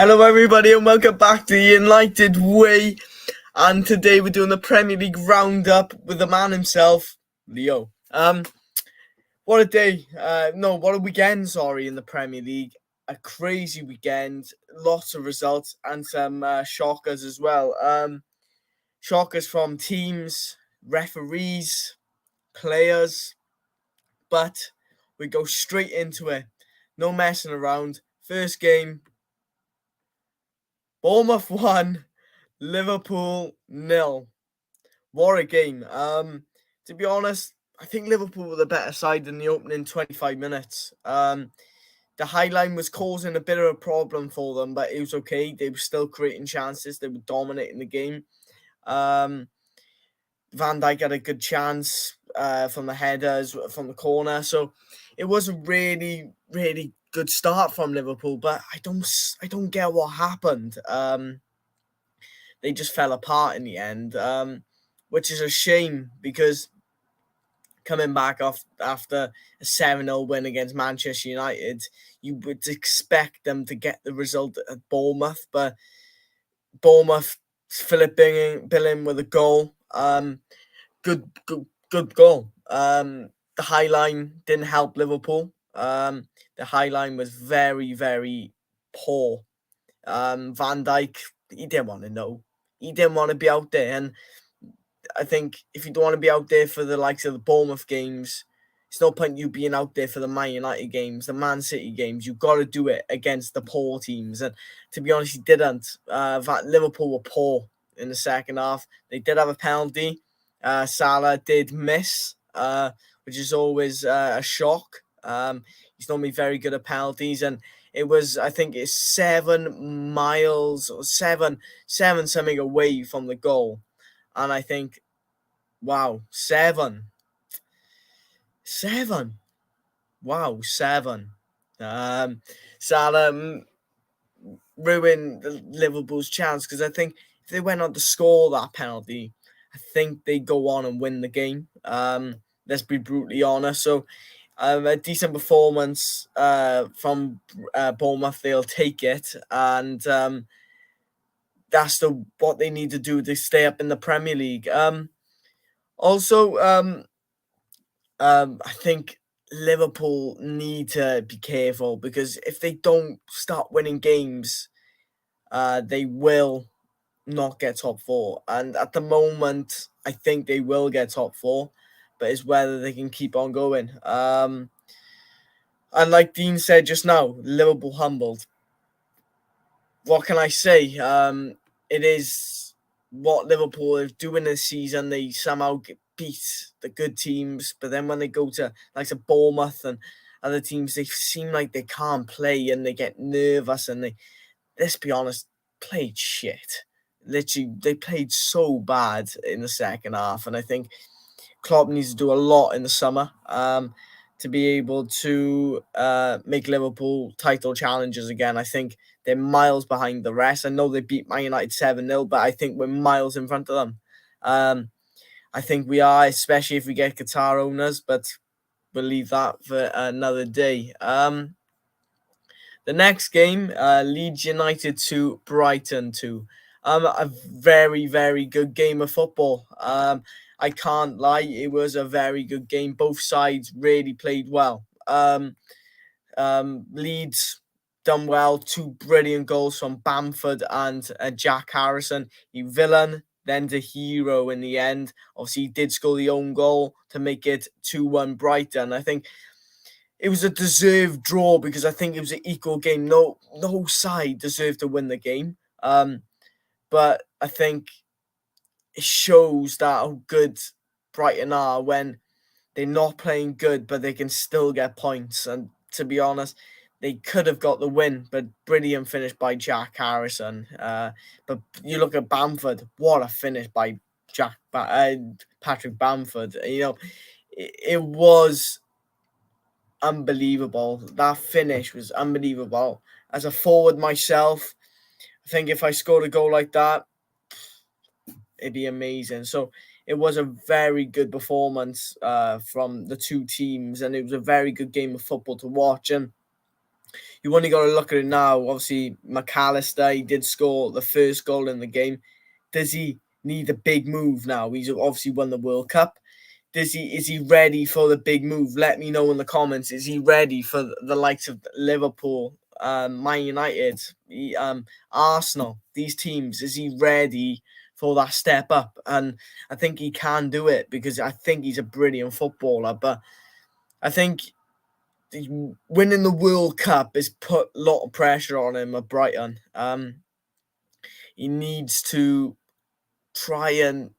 Hello, everybody, and welcome back to the United Way. And today we're doing the Premier League Roundup with the man himself, Leo. What a day! What a weekend! Sorry, in the Premier League, a crazy weekend. Lots of results and some shockers as well. Shockers from teams, referees, players. But we go straight into it. No messing around. First game. Bournemouth 1, Liverpool 0. What a game. To be honest, I think Liverpool were the better side in the opening 25 minutes. The high line was causing a bit of a problem for them, but it was okay. They were still creating chances. They were dominating the game. Van Dijk had a good chance from the headers, from the corner. So it was a really, really good start from Liverpool, but I don't get what happened. They just fell apart in the end, which is a shame because coming back off after a 7-0 win against Manchester United, you would expect them to get the result at Bournemouth, but Bournemouth, Philip Billing with a goal. Good goal. The high line didn't help Liverpool. The high line was very, very poor. Van Dijk, he didn't want to know. He didn't want to be out there. And I think if you don't want to be out there for the likes of the Bournemouth games, it's no point you being out there for the Man United games, the Man City games. You've got to do it against the poor teams. And to be honest, he didn't. Liverpool were poor in the second half. They did have a penalty. Salah did miss, which is always a shock. He's normally very good at penalties, and it was, I think, it's 7 miles or seven something away from the goal, and I think, wow, seven, wow, seven. Salah ruined Liverpool's chance because I think if they went on to score that penalty, I think they go on and win the game. Let's be brutally honest. So a decent performance from Bournemouth, they'll take it, and that's what they need to do to stay up in the Premier League. Also, I think Liverpool need to be careful because if they don't start winning games, they will not get top four. And at the moment, I think they will get top four, but it's whether they can keep on going. And like Dean said just now, Liverpool humbled. What can I say? It is what Liverpool are doing this season. They somehow beat the good teams, but then when they go to like Bournemouth and other teams, they seem like they can't play and they get nervous and they, let's be honest, played shit. Literally, they played so bad in the second half, and I think Klopp needs to do a lot in the summer to be able to make Liverpool title challengers again. I think they're miles behind the rest. I know they beat Man United 7-0, but I think we're miles in front of them. I think we are, especially if we get Qatar owners, but we'll leave that for another day. The next game, Leeds United 2, Brighton 2. A very, very good game of football. I can't lie, it was a very good game. Both sides really played well. Leeds done well. 2 brilliant goals from Bamford and Jack Harrison. He villain, then the hero in the end. Obviously, he did score the own goal to make it 2-1 Brighton. I think it was a deserved draw because I think it was an equal game. No side deserved to win the game. But I think it shows that how good Brighton are when they're not playing good, but they can still get points. And to be honest, they could have got the win, but brilliant finish by Jack Harrison. But you look at Bamford, what a finish by Patrick Bamford. You know, it was unbelievable. That finish was unbelievable. As a forward myself, I think if I scored a goal like that, it'd be amazing. So it was a very good performance from the two teams, and it was a very good game of football to watch. And You only got to look at it now. Obviously, McAllister, he did score the first goal in the game. Does he need a big move now? He's obviously won the World Cup. Is he ready for the big move? Let me know in the comments. Is he ready for the likes of Liverpool, Man United, Arsenal, these teams? Is he ready for that step up? And I think he can do it because I think he's a brilliant footballer. But I think winning the World Cup has put a lot of pressure on him at Brighton. He needs to try and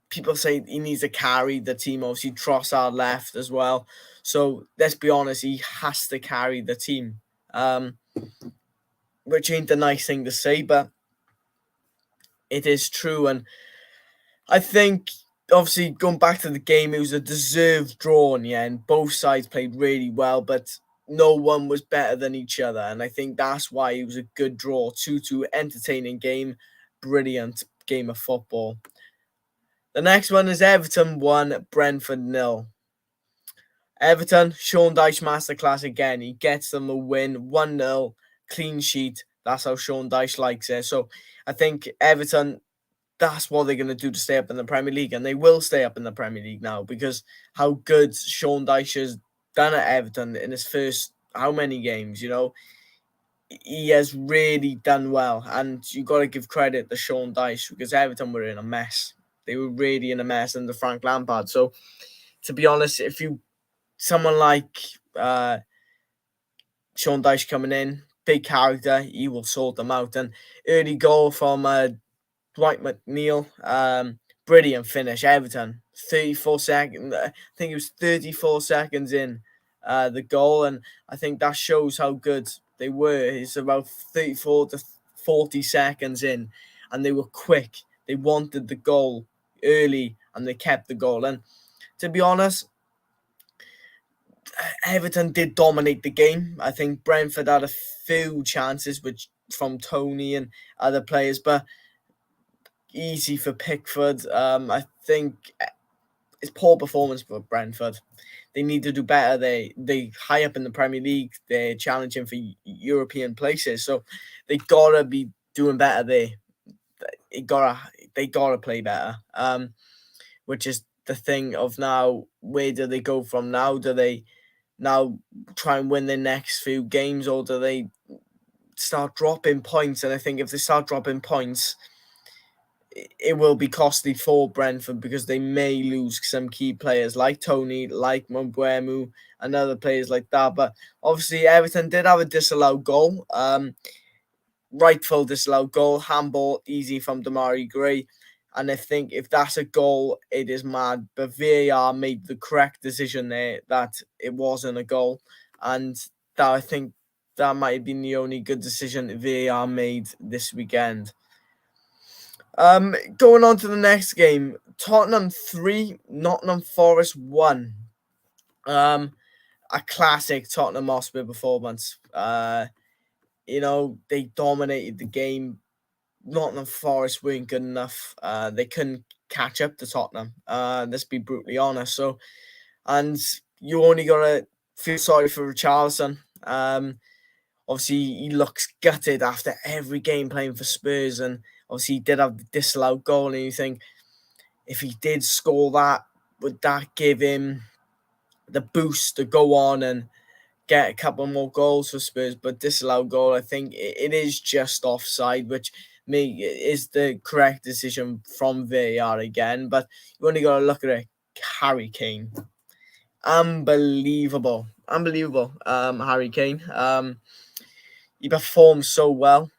people say he needs to carry the team. Obviously, Trossard left as well. So let's be honest, he has to carry the team. Which ain't a nice thing to say, but it is true. And I think, obviously, going back to the game, it was a deserved draw in the end. Both sides played really well, but no one was better than each other. And I think that's why it was a good draw. 2-2, entertaining game, brilliant game of football. The next one is Everton 1, Brentford 0. Everton, Sean Dyche masterclass again. He gets them a win, 1-0, clean sheet. That's how Sean Dyche likes it. So I think Everton, that's what they're going to do to stay up in the Premier League. And they will stay up in the Premier League now because how good Sean Dyche has done at Everton in his first how many games, he has really done well. And you got to give credit to Sean Dyche because Everton were in a mess. They were really in a mess under Frank Lampard. So to be honest, if someone like Sean Dyche coming in, big character, he will sort them out. And early goal from Dwight McNeil, brilliant finish. Everton, 34 seconds. I think it was 34 seconds in the goal, and I think that shows how good they were. It's about 34 to 40 seconds in, and they were quick. They wanted the goal early, and they kept the goal. And to be honest, Everton did dominate the game. I think Brentford had a few chances from Tony and other players, but easy for Pickford. I think it's poor performance for Brentford. They need to do better. They high up in the Premier League. They're challenging for European places, so they gotta be doing better there. They gotta play better. Which is the thing of now. Where do they go from now? Do they now try and win their next few games, or do they start dropping points? And I think if they start dropping points, it will be costly for Brentford because they may lose some key players like Tony, like Mbeumo, and other players like that. But obviously, Everton did have a disallowed goal. Rightful disallowed goal, handball, easy from Damari Gray. And I think if that's a goal, it is mad. But VAR made the correct decision there that it wasn't a goal. And that I think that might have been the only good decision VAR made this weekend. Going on to the next game, Tottenham 3, Nottingham Forest 1. A classic Tottenham Hotspur performance. They dominated the game. Nottingham Forest weren't good enough. They couldn't catch up to Tottenham. Let's be brutally honest. So, and you only gotta feel sorry for Richarlison. Obviously, he looks gutted after every game playing for Spurs, and obviously he did have the disallowed goal. And you think, if he did score that, would that give him the boost to go on and get a couple more goals for Spurs? But disallowed goal, I think it is just offside, which is the correct decision from VAR again. But you only got to look at it. Harry Kane, unbelievable, Harry Kane. He performs so well.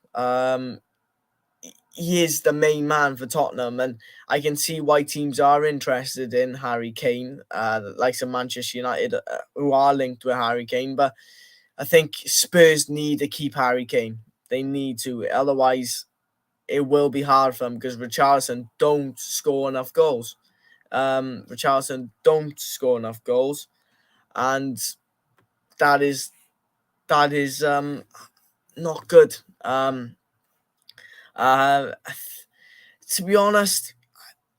He is the main man for Tottenham, and I can see why teams are interested in Harry Kane, like some Manchester United, who are linked with Harry Kane. But I think Spurs need to keep Harry Kane. They need to, otherwise it will be hard for them because Richarlison don't score enough goals. And that is not good. To be honest,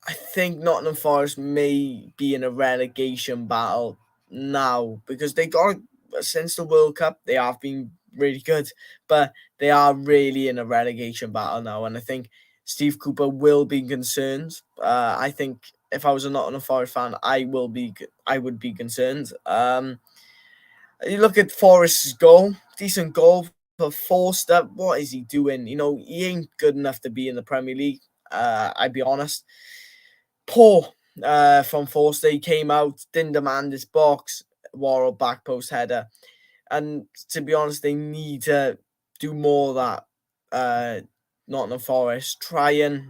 I think Nottingham Forest may be in a relegation battle now because they got since the World Cup, they have been really good, but they are really in a relegation battle now, and I think Steve Cooper will be concerned. I think if I was a Nottingham Forest fan, I would be concerned. You look at Forest's goal, decent goal for Forster. What is he doing? He ain't good enough to be in the Premier League. I'd be honest. Poor from Forster. He came out, didn't demand his box, Worrell back post header. And to be honest, they need to do more of that. Nottingham Forest try and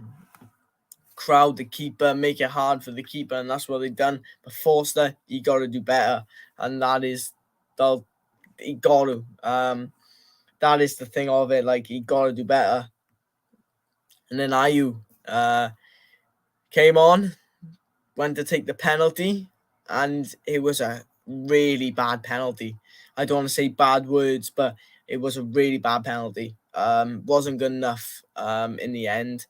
crowd the keeper, make it hard for the keeper, and that's what they've done. But Forster, you got to do better, and he got to. That is the thing of it. Like, he got to do better. And then Ayew came on, went to take the penalty, and it was a really bad penalty. I don't want to say bad words, but it was a really bad penalty. Wasn't good enough in the end.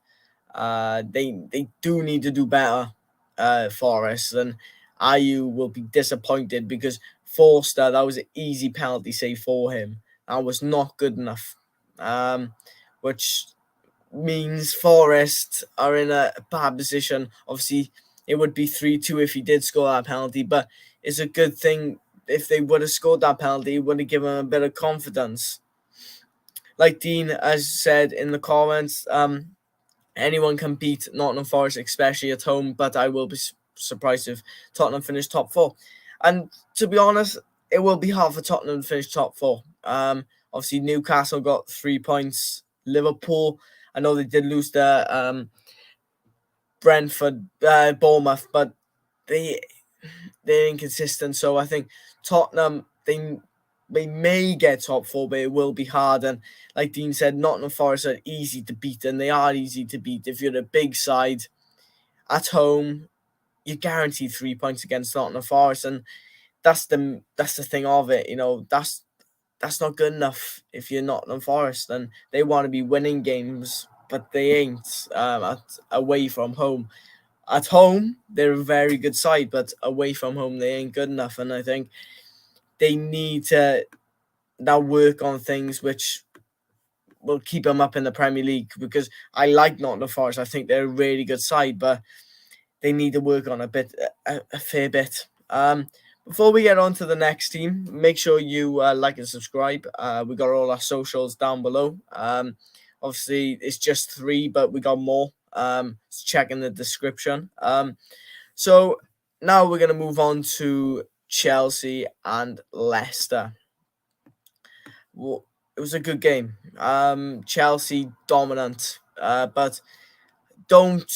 They do need to do better, Forest, and Ayew will be disappointed because Forster, that was an easy penalty save for him. That was not good enough, which means Forest are in a bad position. Obviously, it would be 3-2 if he did score that penalty, but it's a good thing if they would have scored that penalty. It would have given him a bit of confidence. Like Dean has said in the comments, anyone can beat Nottingham Forest, especially at home, but I will be surprised if Tottenham finish top 4. And to be honest, it will be hard for Tottenham to finish top 4. Obviously, Newcastle got 3 points. Liverpool, I know they did lose the Brentford, Bournemouth, but they're inconsistent. So I think Tottenham, they may get top 4, but it will be hard. And like Dean said, Nottingham Forest are easy to beat, and they are easy to beat. If you're a big side at home, you're guaranteed 3 points against Nottingham Forest, and that's the thing of it. That's not good enough if you're Nottingham Forest, and they want to be winning games, but they ain't away from home. At home, they're a very good side, but away from home, they ain't good enough. And I think they need to now work on things which will keep them up in the Premier League, because I like Nottingham Forest. I think they're a really good side, but they need to work on a fair bit. Before we get on to the next team, make sure you like and subscribe. We got all our socials down below. Obviously, it's just 3, but we got more. Check in the description. So now we're going to move on to Chelsea and Leicester. Well, it was a good game. Chelsea dominant, but don't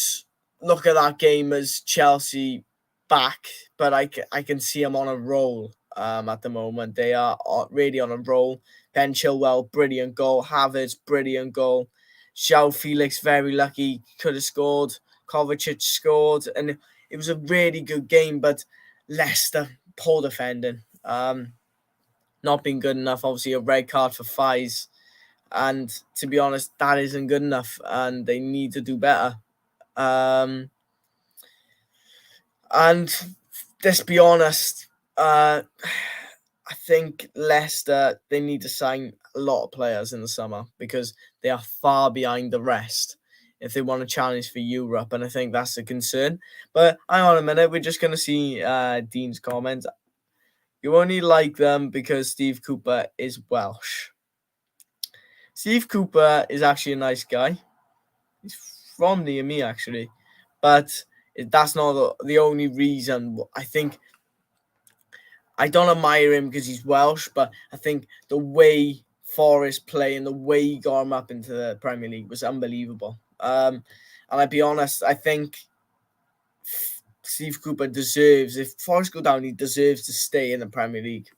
look at that game as Chelsea back, but I can see them on a roll at the moment. They are really on a roll. Ben Chilwell, brilliant goal. Havertz, brilliant goal. João Felix, very lucky, could have scored. Kovacic scored, and it was a really good game, but Leicester, poor defending. Not been good enough. Obviously, a red card for Faiz, and to be honest, that isn't good enough, and they need to do better. And let's be honest, I think Leicester, they need to sign a lot of players in the summer because they are far behind the rest if they want to challenge for Europe, and I think that's a concern. But hang on a minute, we're just going to see Dean's comments. You only like them because Steve Cooper is Welsh. Steve Cooper is actually a nice guy. He's from near me, actually. But that's not the only reason. I think I don't admire him because he's Welsh, but I think the way Forest play and the way he got him up into the Premier League was unbelievable. And I'd be honest, I think Steve Cooper deserves, if Forest go down, he deserves to stay in the Premier League.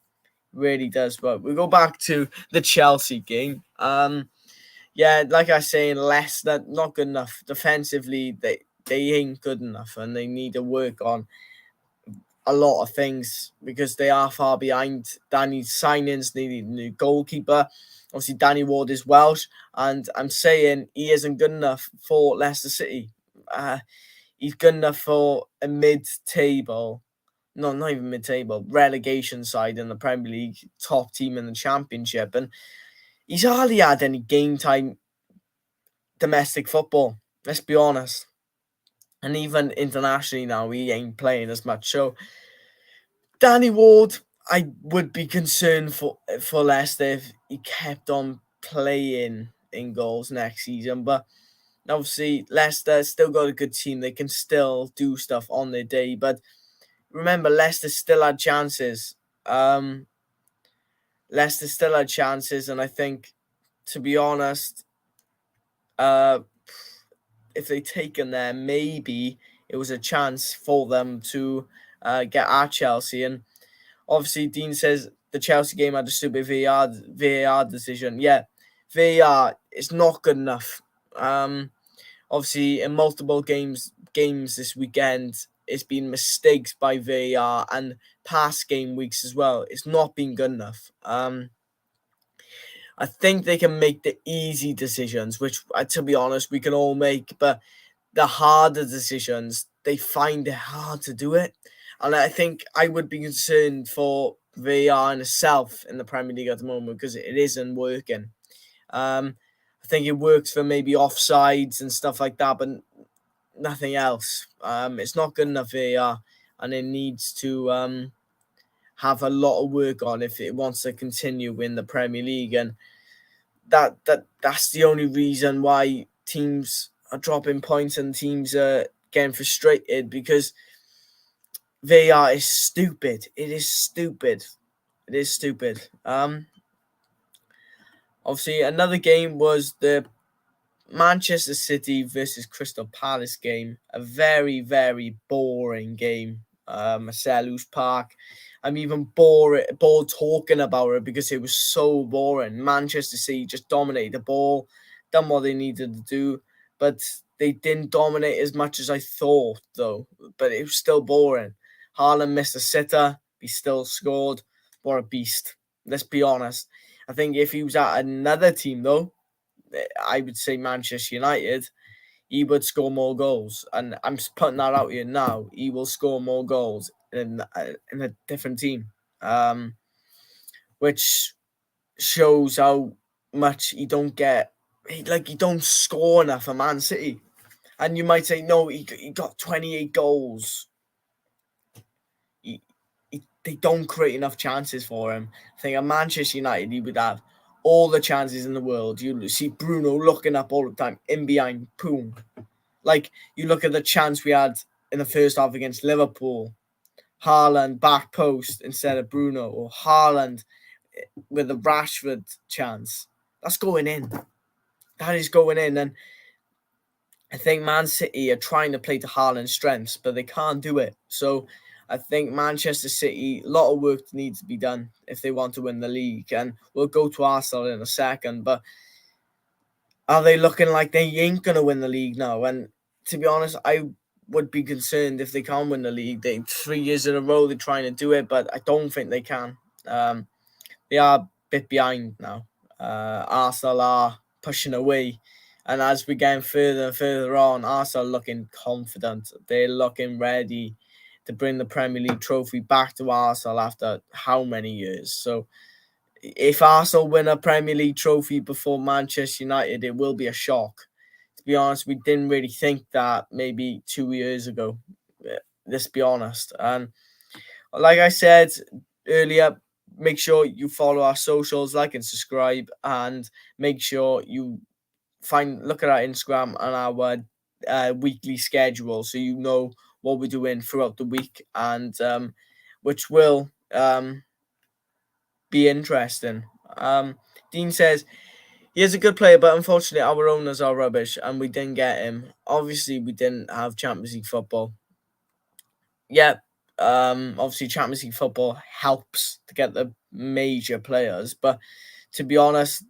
Really does. But we go back to the Chelsea game. Yeah, like I was saying, Leicester not good enough defensively. They ain't good enough, and they need to work on a lot of things because they are far behind. They need signings. They need a new goalkeeper. Obviously, Danny Ward is Welsh, and I'm saying he isn't good enough for Leicester City. He's good enough for a mid-table, no, not even mid-table, relegation side in the Premier League, top team in the Championship, and he's hardly had any game time domestic football. Let's be honest, and even internationally now, he ain't playing as much. So Danny Ward, I would be concerned for Leicester if he kept on playing in goals next season, but obviously Leicester still got a good team. They can still do stuff on their day, but remember, Leicester still had chances. Leicester still had chances, and I think, to be honest, uh, if they taken there, maybe it was a chance for them to get at Chelsea. And obviously, Dean says the Chelsea game had a stupid VAR decision. Yeah, VAR is not good enough. Obviously, in multiple games this weekend, it's been mistakes by VAR, and past game weeks as well. It's not been good enough. I think they can make the easy decisions, which, to be honest, we can all make, but the harder decisions, they find it hard to do it. And I think I would be concerned for VAR in itself in the Premier League at the moment because it isn't working. I think it works for maybe offsides and stuff like that, but nothing else. It's not good enough VAR, and it needs to have a lot of work on if it wants to continue in the Premier League. And that's the only reason why teams are dropping points and teams are getting frustrated, because VAR is stupid. It is stupid. It is stupid. Obviously, another game was the Manchester City versus Crystal Palace game. A very, very boring game. At Selhurst Park. I'm even bored talking about it because it was so boring. Manchester City just dominated the ball, done what they needed to do, but they didn't dominate as much as I thought, though. But it was still boring. Haaland missed a sitter. He still scored. What a beast. Let's be honest. I think if he was at another team, though, I would say Manchester United, he would score more goals. And I'm putting that out here now. He will score more goals in a different team, which shows how much he don't get. He don't score enough for Man City. And you might say, no, he got 28 goals. They don't create enough chances for him. I think at Manchester United, he would have all the chances in the world. You see Bruno looking up all the time, in behind, boom. Like, you look at the chance we had in the first half against Liverpool. Haaland back post instead of Bruno, or Haaland with a Rashford chance. That's going in. That is going in. And I think Man City are trying to play to Haaland's strengths, but they can't do it. So I think Manchester City, a lot of work needs to be done if they want to win the league. And we'll go to Arsenal in a second, but are they looking like they ain't going to win the league now? And to be honest, I would be concerned if they can't win the league. 3 years in a row, they're trying to do it, but I don't think they can. They are a bit behind now. Arsenal are pushing away. And as we're getting further and further on, Arsenal are looking confident. They're looking ready to bring the Premier League trophy back to Arsenal after how many years. So if Arsenal win a Premier League trophy before Manchester United, it will be a shock. To be honest, we didn't really think that maybe 2 years ago. Let's be honest. And like I said earlier, make sure you follow our socials, like and subscribe, and make sure you look at our Instagram and our weekly schedule so you know what we're doing throughout the week, and which will be interesting. Dean says he is a good player, but unfortunately our owners are rubbish and we didn't get him. Obviously, we didn't have Champions League football. Yeah, obviously Champions League football helps to get the major players, but to be honest,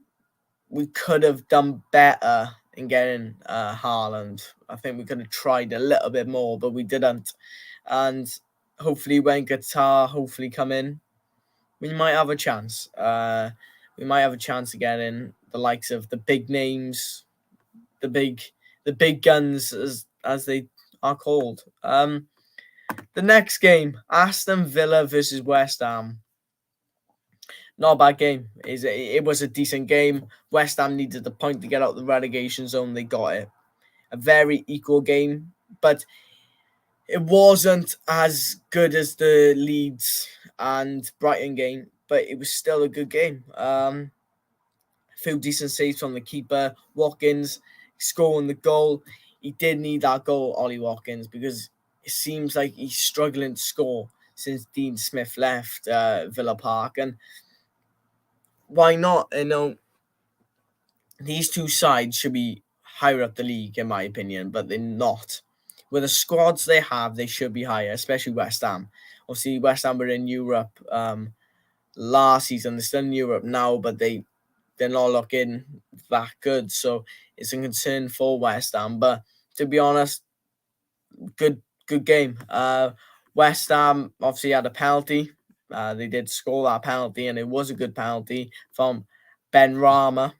we could have done better in getting Haaland. I think we could have tried a little bit more, but we didn't. And hopefully when Qatar come in, we might have a chance. We might have a chance to get in the likes of the big names, the big guns as they are called. The next game, Aston Villa versus West Ham. Not a bad game. It was a decent game. West Ham needed the point to get out the relegation zone. They got it. A very equal game, but it wasn't as good as the Leeds and Brighton game, but it was still a good game. A few decent saves from the keeper. Watkins scoring the goal. He did need that goal, Ollie Watkins, because it seems like he's struggling to score since Dean Smith left Villa Park. And why not? These two sides should be higher up the league, in my opinion, but they're not. With the squads they have, they should be higher, especially West Ham. Obviously, West Ham were in Europe last season. They're still in Europe now, but they're not looking that good. So it's a concern for West Ham. But to be honest, good game. West Ham obviously had a penalty. They did score that penalty, and it was a good penalty from Ben Rama.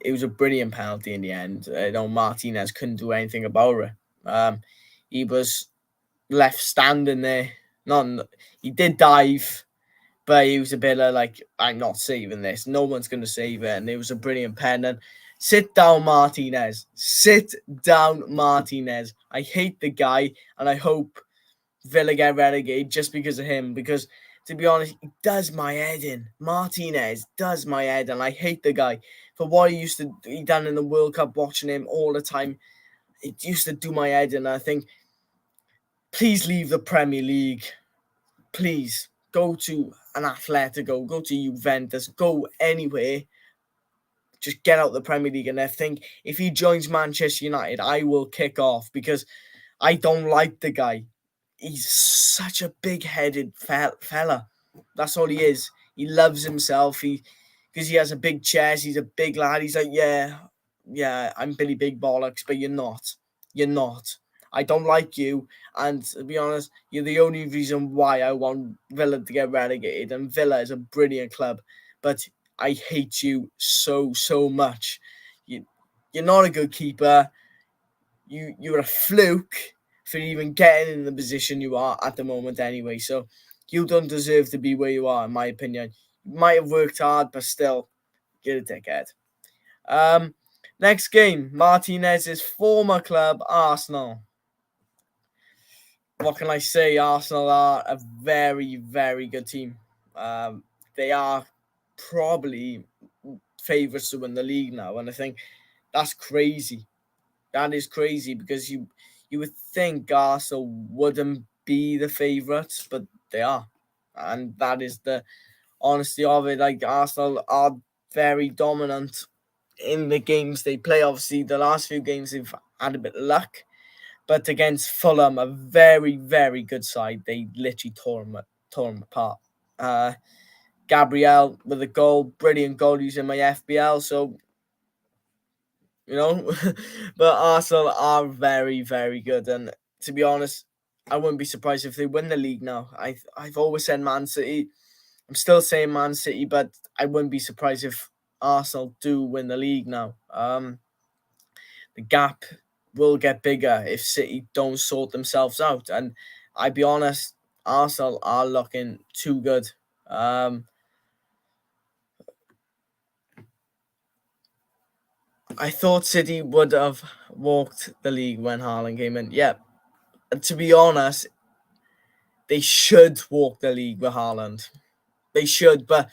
It was a brilliant penalty in the end. Martinez couldn't do anything about it. He was left standing there. He did dive, but he was a bit like, I'm not saving this. No one's going to save it. And it was a brilliant pen. And sit down, Martinez. Sit down, Martinez. I hate the guy, and I hope Villa get relegated just because of him. Because, to be honest, he does my head in. Martinez does my head, and I hate the guy for what he done in the World Cup, watching him all the time. It used to do my head in. I think, please leave the Premier League. Please go to an Atletico, go to Juventus, go anywhere. Just get out the Premier League. And I think if he joins Manchester United, I will kick off because I don't like the guy. He's such a big-headed fella. That's all he is. He loves himself. Because he has a big chest. He's a big lad. He's like, yeah, I'm Billy Big Bollocks, but you're not. You're not. I don't like you. And to be honest, you're the only reason why I want Villa to get relegated. And Villa is a brilliant club. But I hate you so much. You're not a good keeper. You're a fluke for even getting in the position you are at the moment anyway. So you don't deserve to be where you are, in my opinion. You might have worked hard, but still, get a dickhead. Next game, Martinez's former club, Arsenal. What can I say? Arsenal are a very, very good team. They are probably favourites to win the league now, and I think that's crazy. That is crazy because you would think Arsenal wouldn't be the favourites, but they are, and that is the honesty of it. Like, Arsenal are very dominant in the games they play. Obviously, the last few games they've had a bit of luck, but against Fulham, a very, very good side, they literally tore them apart. Gabriel with a goal, brilliant goal using my FBL. So, but Arsenal are very, very good. And to be honest, I wouldn't be surprised if they win the league now. I've always said Man City. I'm still saying Man City, but I wouldn't be surprised if Arsenal do win the league now. The gap will get bigger if City don't sort themselves out. And I'd be honest, Arsenal are looking too good. I thought City would have walked the league when Haaland came in. Yeah, and to be honest, they should walk the league with Haaland. They should, but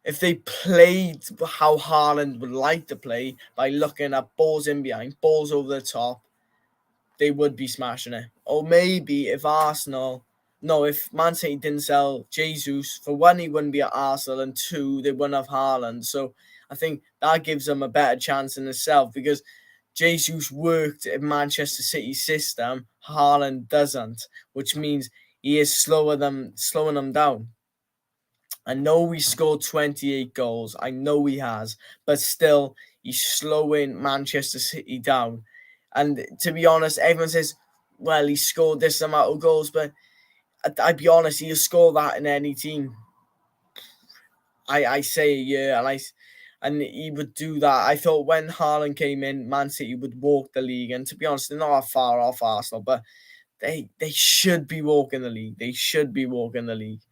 if they played how Haaland would like to play, by looking at balls in behind, balls over the top, they would be smashing it. Or maybe if Man City didn't sell Jesus, for one, he wouldn't be at Arsenal, and two, they wouldn't have Haaland. So I think that gives them a better chance in itself because Jesus worked in Manchester City's system, Haaland doesn't, which means he is slowing them down. I know he scored 28 goals. I know he has, but still, he's slowing Manchester City down. And to be honest, everyone says, well, he scored this amount of goals, but I'd be honest, he'll score that in any team. I say a year, and and he would do that. I thought when Haaland came in, Man City would walk the league, and to be honest, they're not that far off Arsenal, but they should be walking the league. They should be walking the league.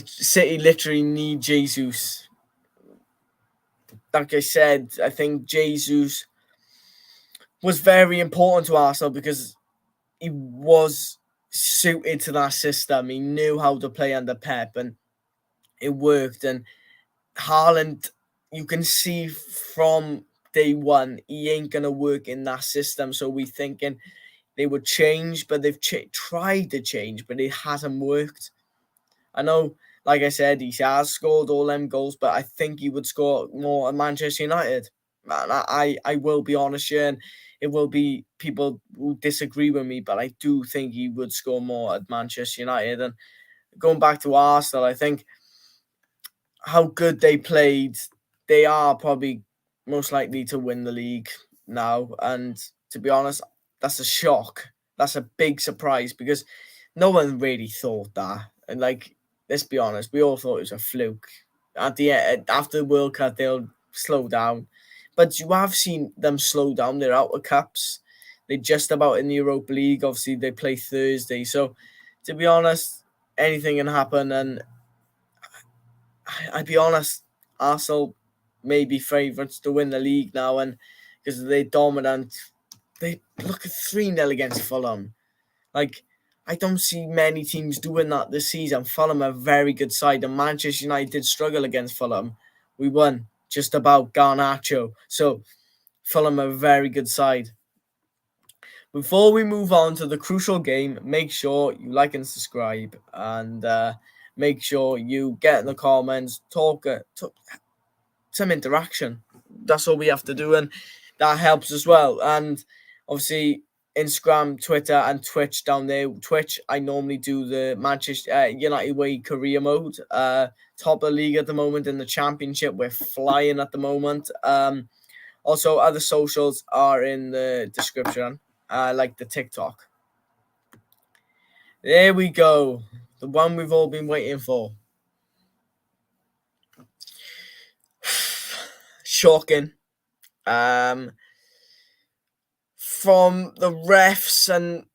City literally need Jesus. Like I said, I think Jesus was very important to Arsenal because he was suited to that system. He knew how to play under Pep, and it worked. And Haaland, you can see from day one, he ain't going to work in that system. So we're thinking they would change, but they've tried to change, but it hasn't worked. I know, like I said, he has scored all them goals, but I think he would score more at Manchester United. Man, I will be honest here, and it will be people who disagree with me, but I do think he would score more at Manchester United. And going back to Arsenal, I think how good they played, they are probably most likely to win the league now. And to be honest, that's a shock. That's a big surprise because no one really thought that. And like, let's be honest, we all thought it was a fluke. At the end, after the World Cup, they'll slow down. But you have seen them slow down. They're out of cups. They're just about in the Europa League. Obviously, they play Thursday. So, to be honest, anything can happen. And I'd be honest, Arsenal may be favourites to win the league now, and because they're dominant, they look at 3-0 against Fulham. Like, I don't see many teams doing that this season. Fulham are a very good side, and Manchester United did struggle against Fulham. We won just about Garnacho. So, Fulham are a very good side. Before we move on to the crucial game, make sure you like and subscribe, and make sure you get in the comments, talk some interaction. That's all we have to do, and that helps as well. And obviously, Instagram, Twitter, and Twitch down there. Twitch, I normally do the Manchester United Way career mode. Top of the league at the moment in the Championship. We're flying at the moment. Also, other socials are in the description, like the TikTok. There we go. The one we've all been waiting for. Shocking. From the refs and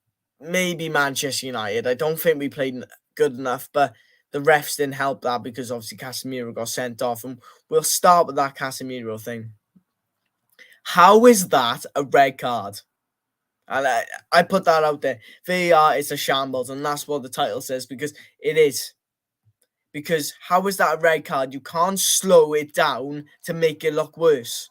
maybe Manchester United. I don't think we played good enough, but the refs didn't help that because obviously Casemiro got sent off. And we'll start with that Casemiro thing. How is that a red card? And I put that out there. VAR is a shambles, and that's what the title says because it is. Because how is that a red card? You can't slow it down to make it look worse.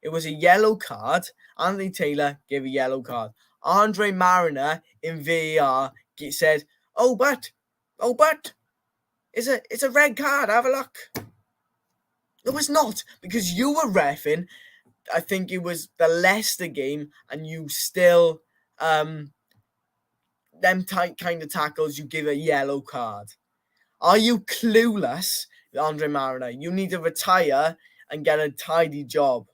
It was a yellow card. Anthony Taylor gave a yellow card. Andre Mariner in VAR said, "Oh, but it's a red card. Have a look." No, it's not because you were reffing. I think it was the Leicester game, and you still them tight kind of tackles. You give a yellow card. Are you clueless, Andre Mariner? You need to retire and get a tidy job.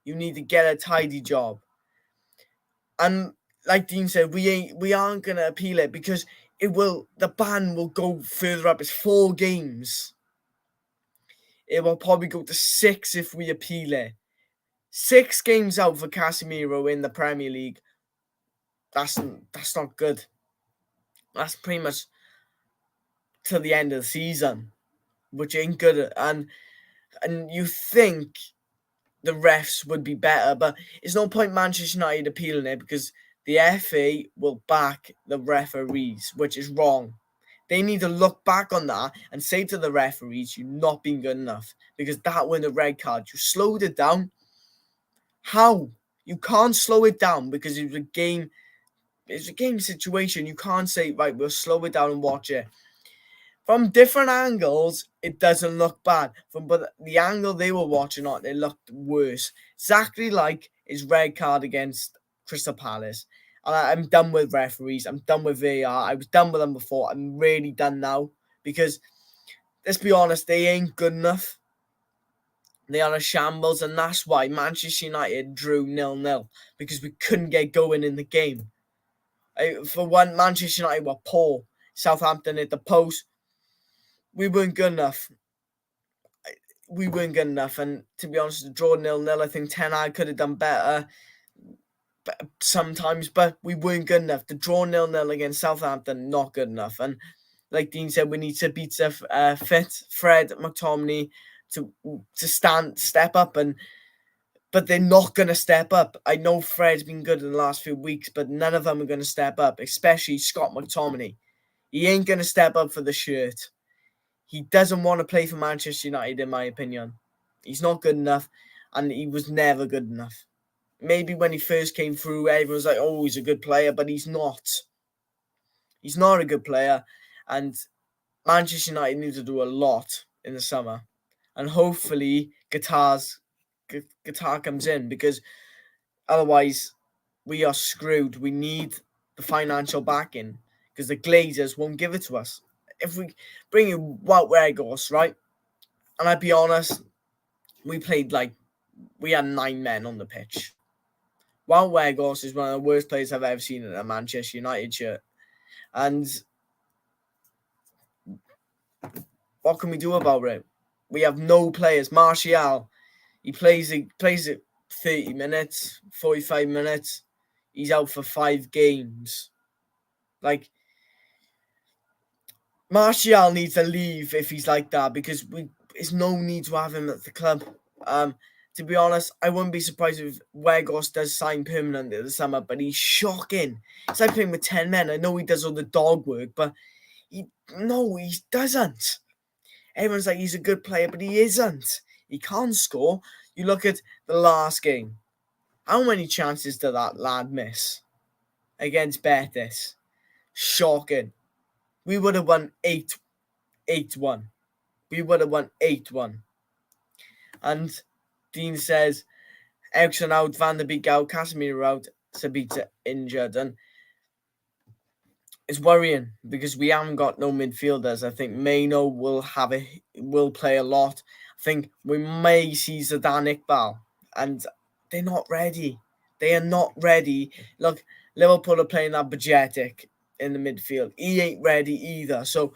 You need to get a tidy job. And like Dean said, we aren't gonna appeal it because the ban will go further up. It's 4 games. It will probably go to 6 if we appeal it. 6 games out for Casemiro in the Premier League. That's not good. That's pretty much to the end of the season, which ain't good. And you think the refs would be better, but it's no point Manchester United appealing it because the FA will back the referees, which is wrong. They need to look back on that and say to the referees, "You've not been good enough," because that was a red card. You slowed it down. How? You can't slow it down because it was a game. It's a game situation. You can't say, "Right, we'll slow it down and watch it." From different angles, it doesn't look bad. But the angle they were watching on, it looked worse. Exactly like his red card against Crystal Palace. And I'm done with referees. I'm done with VAR. I was done with them before. I'm really done now. Because, let's be honest, they ain't good enough. They are a shambles. And that's why Manchester United drew 0-0. Because we couldn't get going in the game. For one, Manchester United were poor. Southampton hit the post. we weren't good enough. We weren't good enough, and to be honest, the draw 0-0, I think Ten Hag could have done better sometimes, but we weren't good enough. The draw 0-0 against Southampton, not good enough. And like Dean said, we need to beat fit Fred McTominay to step up, but they're not going to step up. I know Fred's been good in the last few weeks, but none of them are going to step up, especially Scott McTominay. He ain't going to step up for the shirt. He doesn't want to play for Manchester United, in my opinion. He's not good enough, and he was never good enough. Maybe when he first came through, everyone was like, oh, he's a good player, but he's not. He's not a good player, and Manchester United need to do a lot in the summer. And hopefully Qatar comes in, because otherwise we are screwed. We need the financial backing, because the Glazers won't give it to us. If we bring in Wout Weghorst, right? And I'd be honest, we had 9 men on the pitch. Wout Weghorst is one of the worst players I've ever seen in a Manchester United shirt. And what can we do about it? We have no players. Martial, he plays it 30 minutes, 45 minutes. He's out for 5 games. Like, Martial needs to leave if he's like that, because there's no need to have him at the club. To be honest, I wouldn't be surprised if Weghorst does sign permanently in the summer, but he's shocking. It's like playing with 10 men. I know he does all the dog work, but he doesn't. Everyone's like, he's a good player, but he isn't. He can't score. You look at the last game. How many chances did that lad miss against Betis? Shocking. We would have won 8-1. We would have won 8-1. And Dean says, Ericsson out, Van der Beek out, Casemiro out, Sabitzer injured. And it's worrying, because we haven't got no midfielders. I think Maino will play a lot. I think we may see Zidane Iqbal, and they're not ready. They are not ready. Look, Liverpool are playing that Bajetic in the midfield. He ain't ready either. So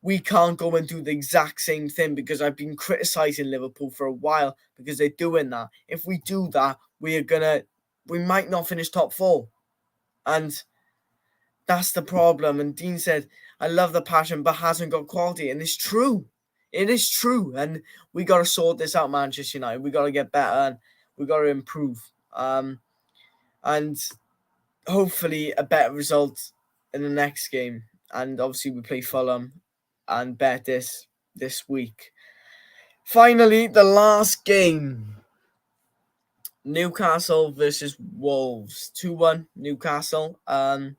we can't go and do the exact same thing, because I've been criticising Liverpool for a while because they're doing that. If we do that, we might not finish top 4. And that's the problem. And Dean said, I love the passion, but hasn't got quality. And it's true. It is true. And we got to sort this out, Manchester United. We got to get better, and we got to improve. And hopefully a better result in the next game. And obviously we play Fulham and Betis this week. Finally, the last game. Newcastle versus Wolves. 2-1 Newcastle. I'll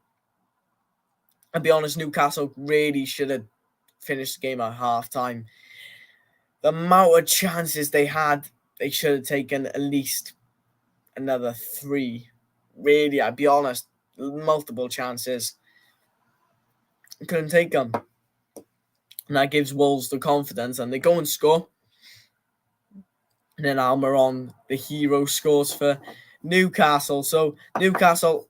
be honest, Newcastle really should have finished the game at half-time. The amount of chances they had, they should have taken at least another 3. Really, I'll be honest, multiple chances. Couldn't take them. And that gives Wolves the confidence, and they go and score. And then Almiron, the hero, scores for Newcastle. So Newcastle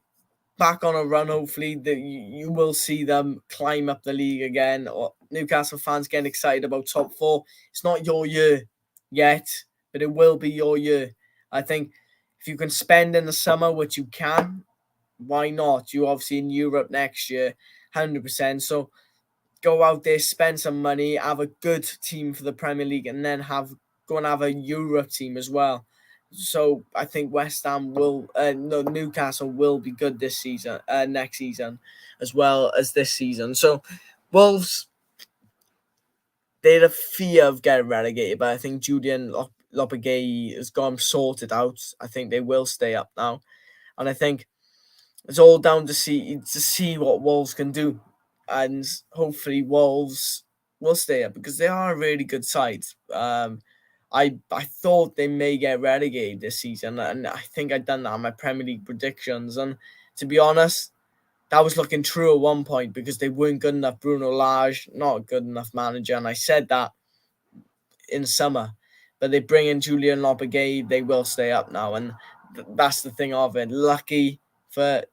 back on a run. Hopefully, you will see them climb up the league again. Or Newcastle fans getting excited about top 4. It's not your year yet, but it will be your year. I think if you can spend in the summer, which you can, why not? You're obviously in Europe next year, 100%. So go out there, spend some money, have a good team for the Premier League, and then go and have a Europe team as well. So I think Newcastle will be good this season, next season, as well as this season. So Wolves, they had a fear of getting relegated, but I think Julian Lopetegui has got them sorted out. I think they will stay up now, and I think it's all down to see what Wolves can do, and hopefully Wolves will stay up, because they are a really good side. I thought they may get relegated this season, and I think I'd done that on my Premier League predictions. And to be honest, that was looking true at one point, because they weren't good enough. Bruno Lage, not a good enough manager, and I said that in summer. But they bring in Julian Lopetegui, they will stay up now, and that's the thing of it. Lucky for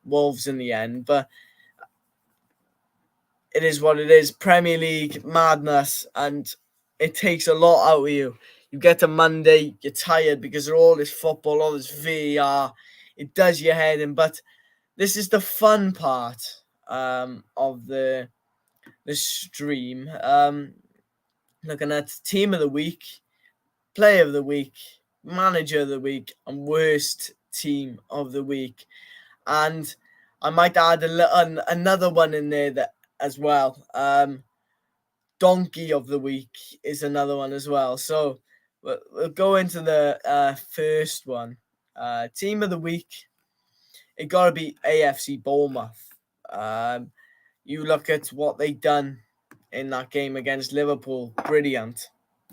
Wolves in the end, but it is what it is. Premier League madness, and it takes a lot out of you. You get to Monday, you're tired because of all this football, all this VAR. It does your head in, but this is the fun part of the stream. Looking at team of the week, player of the week, manager of the week, and worst team of the week. And I might add another one in there that as well. Donkey of the week is another one as well. So we'll go into the first one. Team of the week, it got to be AFC Bournemouth. You look at what they done in that game against Liverpool, brilliant,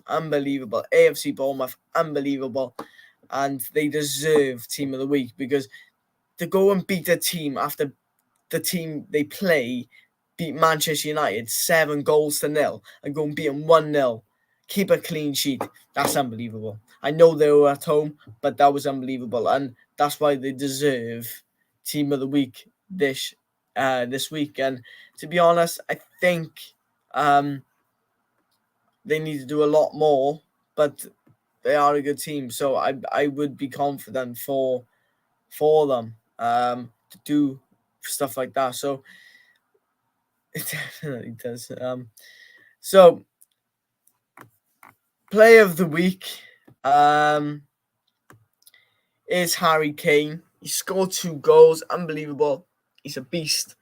unbelievable. AFC Bournemouth, unbelievable, and they deserve team of the week because to go and beat a team after the team they play beat Manchester United 7-0 and go and beat them 1-0, keep a clean sheet, that's unbelievable. I know they were at home, but that was unbelievable, and that's why they deserve team of the week this week. And to be honest, I think they need to do a lot more, but they are a good team, so I would be confident for them to do stuff like that. So it definitely does. So player of the week is Harry Kane. He scored 2 goals, unbelievable. He's a beast.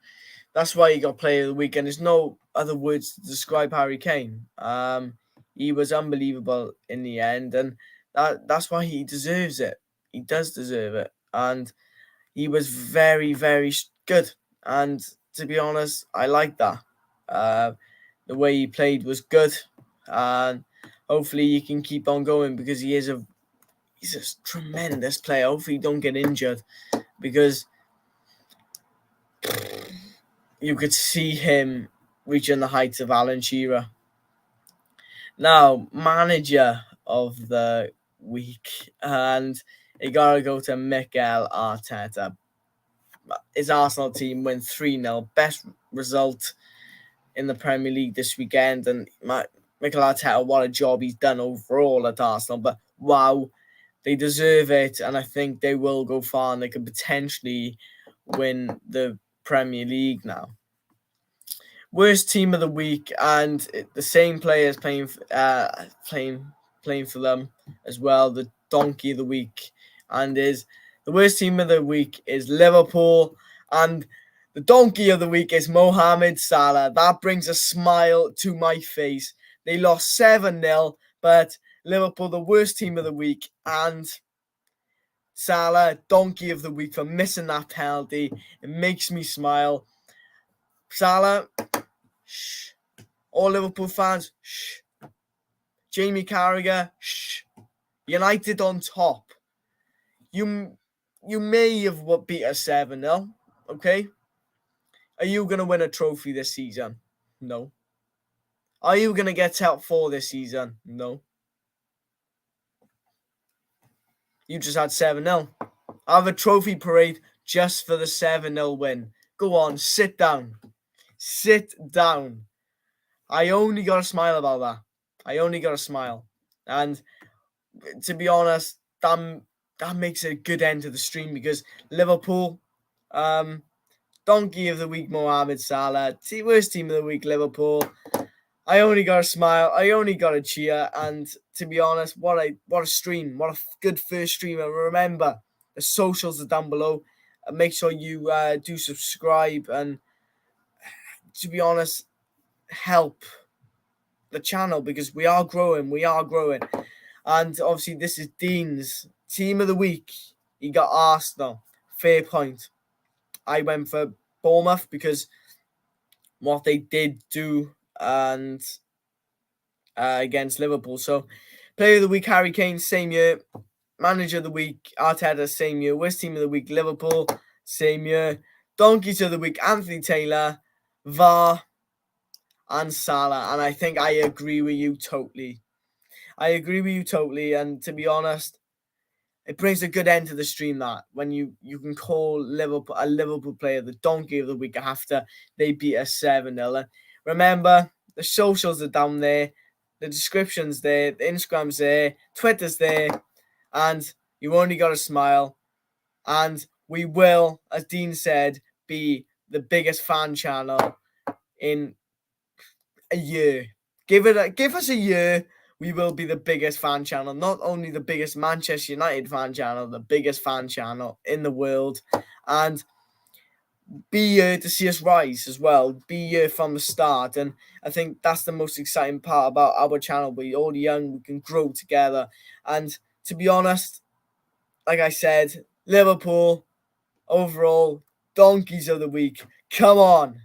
That's why he got player of the week, and there's no other words to describe Harry Kane. He was unbelievable in the end, and that's why he deserves it. He does deserve it, and he was very, very good. And to be honest, I like that. The way he played was good, and hopefully he can keep on going because he's a tremendous player. Hopefully he don't get injured because you could see him reaching the heights of Alan Shearer. Now, manager of the week, and it gotta go to Mikel Arteta. His Arsenal team win 3-0, best result in the Premier League this weekend, and Mikel Arteta, what a job he's done overall at Arsenal, but wow, they deserve it, and I think they will go far, and they could potentially win the Premier League now. Worst team of the week, and the same players playing for them as well. The donkey of the week, and the worst team of the week is Liverpool, and the donkey of the week is Mohamed Salah. That brings a smile to my face. They lost 7-0, but Liverpool, the worst team of the week, and Salah, donkey of the week for missing that penalty. It makes me smile. Salah, shh. All Liverpool fans, shh. Jamie Carragher, shh. United on top. You may have beat us 7-0, okay? Are you going to win a trophy this season? No. Are you going to get top 4 this season? No. You just had 7-0. I have a trophy parade just for the 7-0 win. Go on, sit down. Sit down. I only got a smile about that. I only got a smile. And to be honest, that makes it a good end to the stream because Liverpool, donkey of the week, Mohamed Salah. Worst team of the week, Liverpool. I only got a smile. I only got a cheer. And to be honest, what a stream. What a good first stream. And remember, the socials are down below. Make sure you do subscribe. And to be honest, help the channel because we are growing. And obviously, this is Dean's team of the week. He got Arsenal. Fair point. I went for Bournemouth because what they did do and against Liverpool. So, player of the week, Harry Kane, same year. Manager of the week, Arteta, same year. Worst team of the week, Liverpool, same year. Donkeys of the week, Anthony Taylor, VAR, and Salah. And I think I agree with you totally. And to be honest, it brings a good end to the stream that when you can call Liverpool a Liverpool player the donkey of the week after they beat us 7-0. Remember, the socials are down there, the description's there, the Instagram's there, Twitter's there, and you only got to smile. And we will, as Dean said, be the biggest fan channel in a year. Give us a year. We will be the biggest fan channel, not only the biggest Manchester United fan channel, the biggest fan channel in the world. And be here to see us rise as well. Be here from the start. And I think that's the most exciting part about our channel. We're all young, we can grow together. And to be honest, like I said, Liverpool, overall, donkeys of the week. Come on.